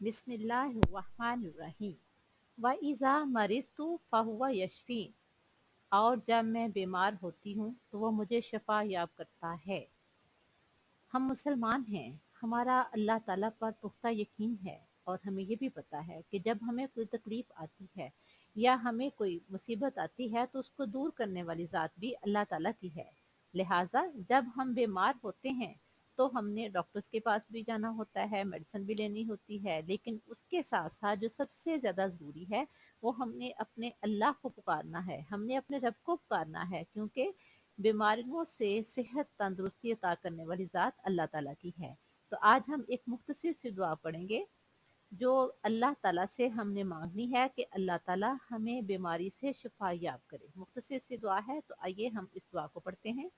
बिस्मिल्लाहिर्रहमानिर्रहीम व इज़ा मरिज़तु फ़हुव यशफ़ीन। और जब मैं बीमार होती हूँ तो वो मुझे शफा याब करता है। हम मुसलमान हैं, हमारा अल्लाह ताला पर पुख्ता यकीन है और हमें ये भी पता है कि जब हमें कोई तकलीफ आती है या हमें कोई मुसीबत आती है तो उसको दूर करने वाली ज़ात भी अल्लाह ताला की है। लिहाजा जब हम बीमार होते हैं तो हमने डॉक्टर्स के पास भी जाना होता है, मेडिसिन भी लेनी होती है, लेकिन उसके साथ साथ जो सबसे ज़्यादा ज़रूरी है वो हमने अपने अल्लाह को पुकारना है, हमने अपने रब को पुकारना है, क्योंकि बीमारियों से सेहत तंदुरुस्ती अता करने वाली ज़ात अल्लाह ताला की है। तो आज हम एक मुख्तसर सी दुआ पढ़ेंगे जो अल्लाह ताला से हमने मांगनी है कि अल्लाह ताला हमें बीमारी से शिफा याब करे। मुख्तसर सी दुआ है, तो आइए हम इस दुआ को पढ़ते हैं।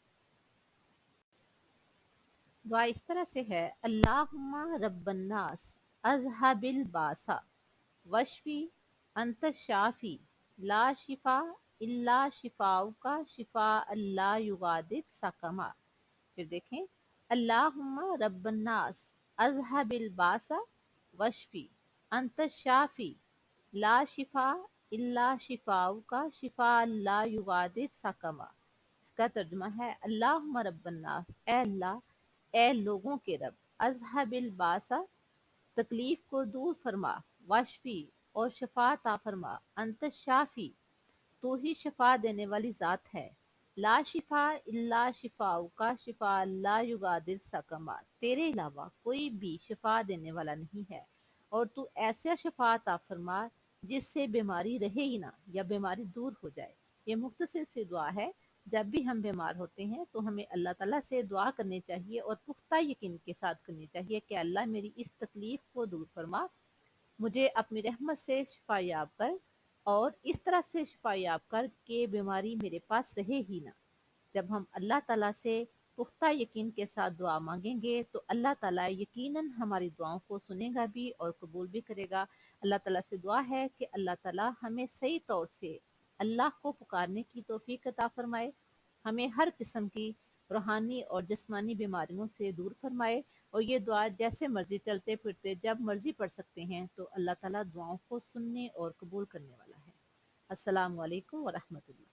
दुआ इस तरह से है, अल्लाहुम्मा रब्बन्नास अज़हबिल बासा वशफी अंत शाफी ला शिफा इल्ला शिफाउका शिफा अल्ला युगादिर सकमा। फिर देखें, अल्लाहुम्मा रब्बन्नास अज़हबिल बासा वशफी अंत शाफी ला शिफा इल्ला शिफाउका शिफा अल्ला युगादिर सकमा। इसका तर्जुमा है, अल्लाहुम्मा रब्बन्नास, ए अल्लाह, ए लोगों के रब, अज़हबिल बासा, तकलीफ को दूर फरमा, वाशफी, और शफा अता फरमा, अंत शाफी, तू ही शफा देने वाली ज़ात है, ला शिफा इल्ला शिफाउ का शिफा ला युगादिर सकमा, तेरे अलावा कोई भी शिफा देने वाला नहीं है और तू ऐसा शफा अता फरमा जिससे बीमारी रहे ही ना या बीमारी दूर हो जाए। ये मुख्तसर सी दुआ है। जब भी हम बीमार होते हैं तो हमें अल्लाह ताला से दुआ करनी चाहिए और पुख्ता यकीन के साथ करनी चाहिए कि अल्लाह मेरी इस तकलीफ को दूर फरमा, मुझे अपनी रहमत से शिफा याब कर और इस तरह से शिफा याब कर कि बीमारी मेरे पास रहे ही ना। जब हम अल्लाह ताला से पुख्ता यकीन के साथ दुआ मांगेंगे तो अल्लाह ताला यकीनन हमारी दुआओं को सुनेगा भी और कबूल भी करेगा। अल्लाह ताला से दुआ है कि अल्लाह ताला हमें सही तौर से अल्लाह को पुकारने की तौफीक अता फरमाए, हमें हर किस्म की रूहानी और जिस्मानी बीमारियों से दूर फरमाए और ये दुआ जैसे मर्जी चलते फिरते जब मर्जी पढ़ सकते हैं। तो अल्लाह ताला दुआओं को सुनने और कबूल करने वाला है। अस्सलामु अलैकुम व रहमतुल्लाह।